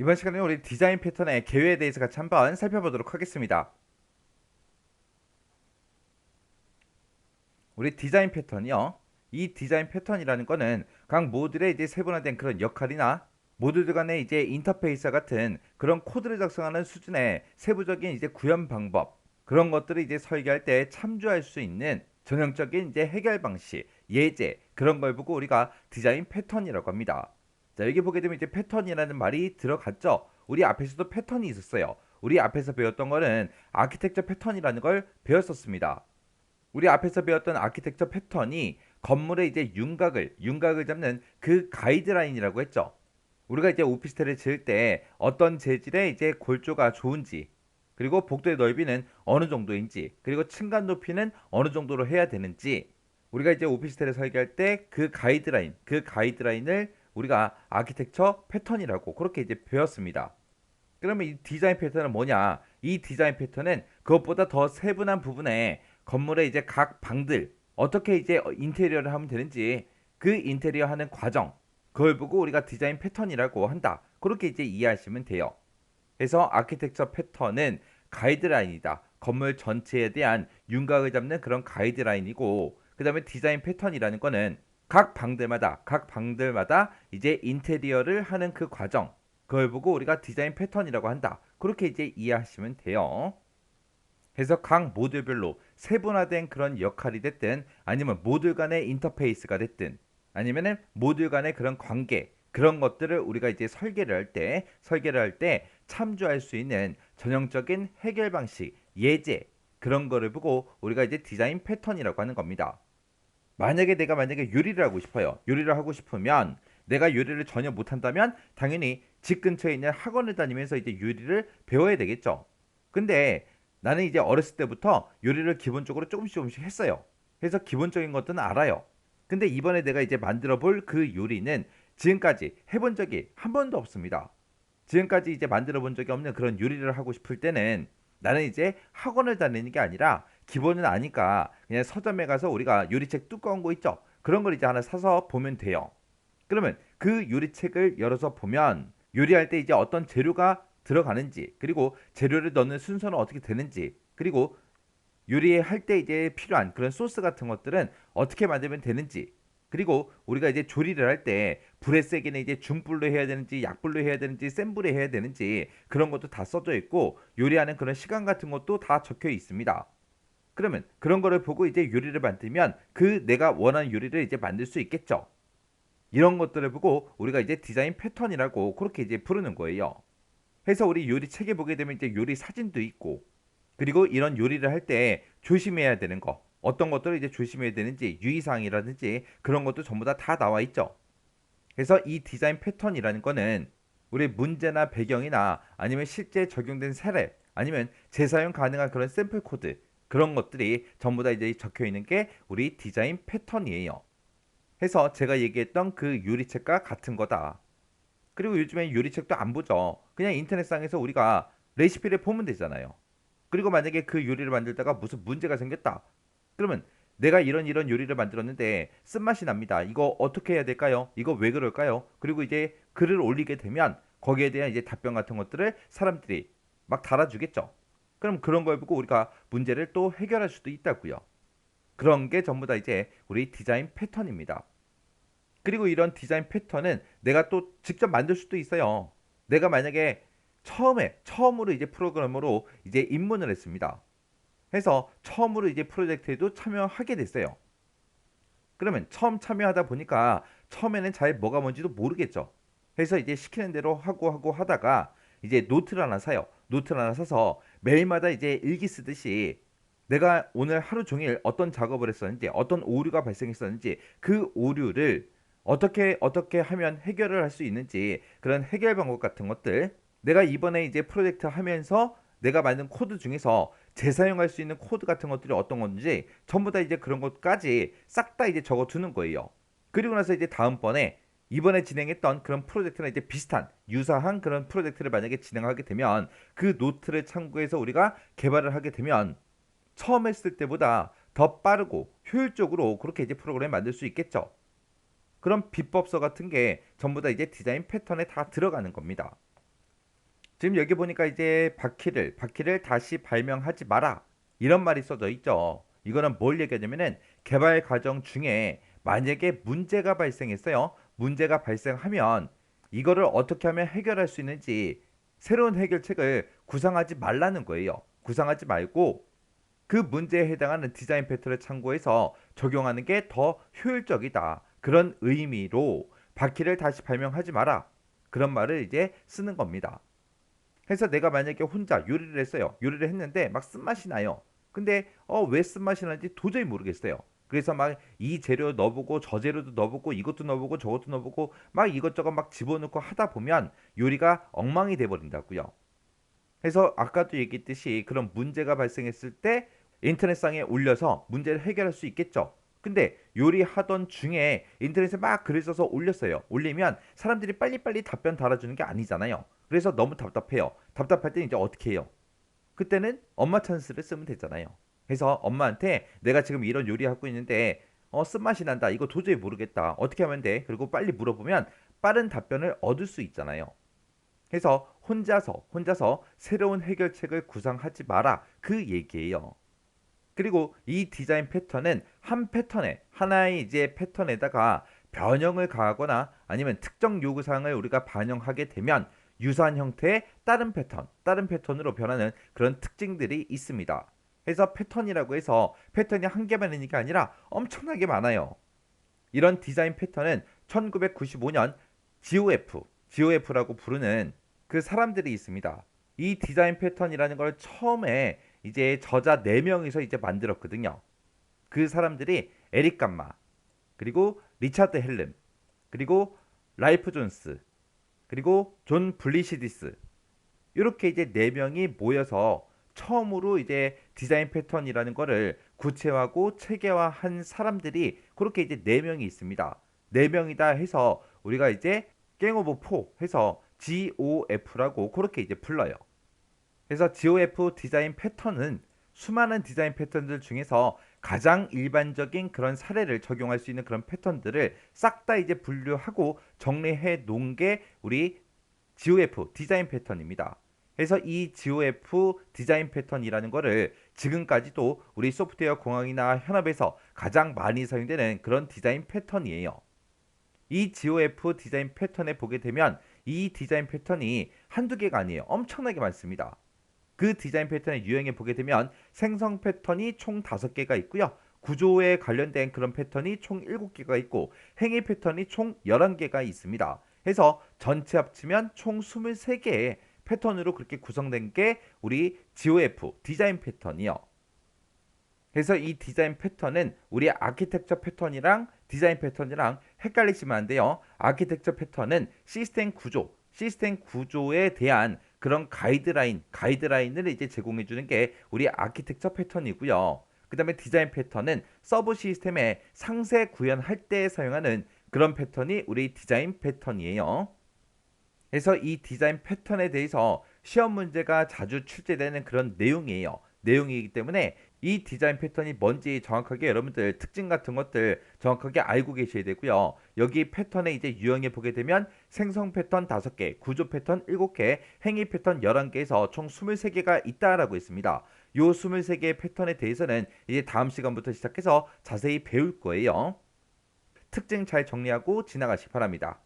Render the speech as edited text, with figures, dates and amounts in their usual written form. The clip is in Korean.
이번 시간에 우리 디자인 패턴의 개요에 대해서 같이 한번 살펴보도록 하겠습니다. 우리 디자인 패턴이요. 이 디자인 패턴이라는 거는 각 모듈의 이제 세분화된 그런 역할이나 모듈들 간의 이제 인터페이스와 같은 그런 코드를 작성하는 수준의 세부적인 이제 구현 방법, 그런 것들을 이제 설계할 때 참조할 수 있는 전형적인 이제 해결 방식, 예제, 그런 걸 보고 우리가 디자인 패턴이라고 합니다. 자, 여기 보게 되면 이제 패턴이라는 말이 들어갔죠. 우리 앞에서도 패턴이 있었어요. 우리 앞에서 배웠던 거는 아키텍처 패턴이라는 걸 배웠었습니다. 우리 앞에서 배웠던 아키텍처 패턴이 건물의 이제 윤곽을 잡는 그 가이드라인이라고 했죠. 우리가 이제 오피스텔을 지을 때 어떤 재질의 이제 골조가 좋은지, 그리고 복도의 넓이는 어느 정도인지, 그리고 층간 높이는 어느 정도로 해야 되는지, 우리가 이제 오피스텔을 설계할 때 그 가이드라인을 우리가 아키텍처 패턴이라고 그렇게 이제 배웠습니다. 그러면 이 디자인 패턴은 뭐냐? 이 디자인 패턴은 그것보다 더 세분한 부분에 건물의 이제 각 방들 어떻게 이제 인테리어를 하면 되는지, 그 인테리어 하는 과정, 그걸 보고 우리가 디자인 패턴이라고 한다. 그렇게 이제 이해하시면 돼요. 그래서 아키텍처 패턴은 가이드라인이다. 건물 전체에 대한 윤곽을 잡는 그런 가이드라인이고, 그 다음에 디자인 패턴이라는 거는 각 방들마다 이제 인테리어를 하는 그 과정, 그걸 보고 우리가 디자인 패턴이라고 한다. 그렇게 이제 이해하시면 돼요. 그래서 각 모듈별로 세분화된 그런 역할이 됐든, 아니면 모듈 간의 인터페이스가 됐든, 아니면은 모듈 간의 그런 관계, 그런 것들을 우리가 이제 설계를 할 때 참조할 수 있는 전형적인 해결 방식, 예제, 그런 거를 보고 우리가 이제 디자인 패턴이라고 하는 겁니다. 만약에 요리를 하고 싶어요. 요리를 하고 싶으면, 내가 요리를 전혀 못한다면 당연히 집 근처에 있는 학원을 다니면서 이제 요리를 배워야 되겠죠. 근데 나는 이제 어렸을 때부터 요리를 기본적으로 조금씩 했어요. 그래서 기본적인 것들은 알아요. 근데 이번에 내가 이제 만들어 볼 그 요리는 지금까지 해본 적이 한 번도 없습니다. 지금까지 이제 만들어 본 적이 없는 그런 요리를 하고 싶을 때는, 나는 이제 학원을 다니는 게 아니라 기본은 아니까 그냥 서점에 가서 우리가 요리책 두꺼운 거 있죠. 그런 걸 이제 하나 사서 보면 돼요. 그러면 그 요리책을 열어서 보면 요리할 때 이제 어떤 재료가 들어가는지, 그리고 재료를 넣는 순서는 어떻게 되는지, 그리고 요리할 때 이제 필요한 그런 소스 같은 것들은 어떻게 만들면 되는지, 그리고 우리가 이제 조리를 할 때 불의 세기는 이제 중불로 해야 되는지, 약불로 해야 되는지, 센 불에 해야 되는지, 그런 것도 다 써져 있고, 요리하는 그런 시간 같은 것도 다 적혀 있습니다. 그러면 그런 거를 보고 이제 요리를 만들면 그 내가 원하는 요리를 이제 만들 수 있겠죠. 이런 것들을 보고 우리가 이제 디자인 패턴이라고 그렇게 이제 부르는 거예요. 그래서 우리 요리 책에 보게 되면 이제 요리 사진도 있고, 그리고 이런 요리를 할 때 조심해야 되는 거, 어떤 것들을 이제 조심해야 되는지, 유의사항이라든지 그런 것도 전부 다 나와 있죠. 그래서 이 디자인 패턴이라는 거는 우리 문제나 배경이나 아니면 실제 적용된 사례, 아니면 재사용 가능한 그런 샘플 코드, 그런 것들이 전부 다 이제 적혀 있는 게 우리 디자인 패턴이에요. 해서 제가 얘기했던 그 요리책과 같은 거다. 그리고 요즘에 요리책도 안 보죠. 그냥 인터넷상에서 우리가 레시피를 보면 되잖아요. 그리고 만약에 그 요리를 만들다가 무슨 문제가 생겼다. 그러면 내가 이런 요리를 만들었는데 쓴맛이 납니다. 이거 어떻게 해야 될까요? 이거 왜 그럴까요? 그리고 이제 글을 올리게 되면 거기에 대한 이제 답변 같은 것들을 사람들이 막 달아주겠죠. 그럼 그런 걸 보고 우리가 문제를 또 해결할 수도 있다고요. 그런 게 전부 다 이제 우리 디자인 패턴입니다. 그리고 이런 디자인 패턴은 내가 또 직접 만들 수도 있어요. 내가 만약에 처음으로 이제 프로그래머로 이제 입문을 했습니다. 해서 처음으로 이제 프로젝트에도 참여하게 됐어요. 그러면 처음 참여하다 보니까 처음에는 잘 뭐가 뭔지도 모르겠죠. 해서 이제 시키는 대로 하고 하다가 이제 노트를 하나 사요. 노트를 하나 사서 매일마다 이제 일기 쓰듯이 내가 오늘 하루 종일 어떤 작업을 했었는지, 어떤 오류가 발생했었는지, 그 오류를 어떻게 하면 해결을 할 수 있는지, 그런 해결 방법 같은 것들, 내가 이번에 이제 프로젝트 하면서 내가 만든 코드 중에서 재사용할 수 있는 코드 같은 것들이 어떤 건지 전부 다 이제 그런 것까지 싹 다 이제 적어 두는 거예요. 그리고 나서 이제 다음번에 이번에 진행했던 그런 프로젝트나 이제 비슷한 유사한 그런 프로젝트를 만약에 진행하게 되면 그 노트를 참고해서 우리가 개발을 하게 되면 처음 했을 때보다 더 빠르고 효율적으로 그렇게 이제 프로그램을 만들 수 있겠죠. 그런 비법서 같은 게 전부 다 이제 디자인 패턴에 다 들어가는 겁니다. 지금 여기 보니까 이제 바퀴를 다시 발명하지 마라. 이런 말이 써져 있죠. 이거는 뭘 얘기하냐면은 개발 과정 중에 만약에 문제가 발생했어요. 문제가 발생하면 이거를 어떻게 하면 해결할 수 있는지 새로운 해결책을 구상하지 말라는 거예요. 구상하지 말고 그 문제에 해당하는 디자인 패턴을 참고해서 적용하는 게 더 효율적이다. 그런 의미로 바퀴를 다시 발명하지 마라. 그런 말을 이제 쓰는 겁니다. 그래서 내가 만약에 혼자 요리를 했어요. 요리를 했는데 막 쓴맛이 나요. 근데 왜 쓴맛이 나는지 도저히 모르겠어요. 그래서 막 이 재료 넣어보고 저 재료도 넣어보고 이것도 넣어보고 저것도 넣어보고 막 이것저것 막 집어넣고 하다 보면 요리가 엉망이 돼버린다고요. 그래서 아까도 얘기했듯이 그런 문제가 발생했을 때 인터넷상에 올려서 문제를 해결할 수 있겠죠. 근데 요리하던 중에 인터넷에 막 글을 써서 올렸어요. 올리면 사람들이 빨리빨리 답변 달아주는 게 아니잖아요. 그래서 너무 답답해요. 답답할 때 이제 어떻게 해요? 그때는 엄마 찬스를 쓰면 되잖아요. 그래서 엄마한테 내가 지금 이런 요리하고 있는데 쓴맛이 난다. 이거 도저히 모르겠다. 어떻게 하면 돼? 그리고 빨리 물어보면 빠른 답변을 얻을 수 있잖아요. 그래서 혼자서 새로운 해결책을 구상하지 마라. 그 얘기예요. 그리고 이 디자인 패턴은 한 패턴에 하나의 이제 패턴에다가 변형을 가하거나 아니면 특정 요구사항을 우리가 반영하게 되면 유사한 형태의 다른 패턴으로 변하는 그런 특징들이 있습니다. 그래서 패턴이라고 해서 패턴이 한 개만 있는 게 아니라 엄청나게 많아요. 이런 디자인 패턴은 1995년 GOF라고 부르는 그 사람들이 있습니다. 이 디자인 패턴이라는 걸 처음에 이제 저자 4명이서 이제 만들었거든요. 그 사람들이 에릭 감마, 그리고 리차드 헬름, 그리고 라이프 존스, 그리고 존 블리시디스. 이렇게 이제 4명이 모여서 처음으로 이제 디자인 패턴이라는 거를 구체화하고 체계화한 사람들이 그렇게 이제 4명이 있습니다. 4명이다 해서 우리가 이제 갱 오브 4 해서 GOF라고 그렇게 이제 불러요. 그래서 GOF 디자인 패턴은 수많은 디자인 패턴들 중에서 가장 일반적인 그런 사례를 적용할 수 있는 그런 패턴들을 싹 다 이제 분류하고 정리해 놓은 게 우리 GOF 디자인 패턴입니다. 그래서 이 GOF 디자인 패턴이라는 거를 지금까지도 우리 소프트웨어 공학이나 현업에서 가장 많이 사용되는 그런 디자인 패턴이에요. 이 GOF 디자인 패턴에 보게 되면 이 디자인 패턴이 한두 개가 아니에요. 엄청나게 많습니다. 그 디자인 패턴의 유형에 보게 되면 생성 패턴이 총 5개가 있고요. 구조에 관련된 그런 패턴이 총 7개가 있고 행위 패턴이 총 11개가 있습니다. 해서 전체 합치면 총 23개의 패턴으로 그렇게 구성된 게 우리 GOF 디자인 패턴이요. 그래서 이 디자인 패턴은 우리 아키텍처 패턴이랑 디자인 패턴이랑 헷갈리시면 안 돼요. 아키텍처 패턴은 시스템 구조에 대한 그런 가이드라인을 이제 제공해 주는 게 우리 아키텍처 패턴이고요. 그다음에 디자인 패턴은 서브 시스템의 상세 구현할 때 사용하는 그런 패턴이 우리 디자인 패턴이에요. 그래서 이 디자인 패턴에 대해서 시험 문제가 자주 출제되는 그런 내용이에요. 내용이기 때문에 이 디자인 패턴이 뭔지 정확하게 여러분들 특징 같은 것들 정확하게 알고 계셔야 되고요. 여기 패턴에 이제 유형에 보게 되면 생성 패턴 5개, 구조 패턴 7개, 행위 패턴 11개에서 총 23개가 있다라고 했습니다. 요 23개의 패턴에 대해서는 이제 다음 시간부터 시작해서 자세히 배울 거예요. 특징 잘 정리하고 지나가시기 바랍니다.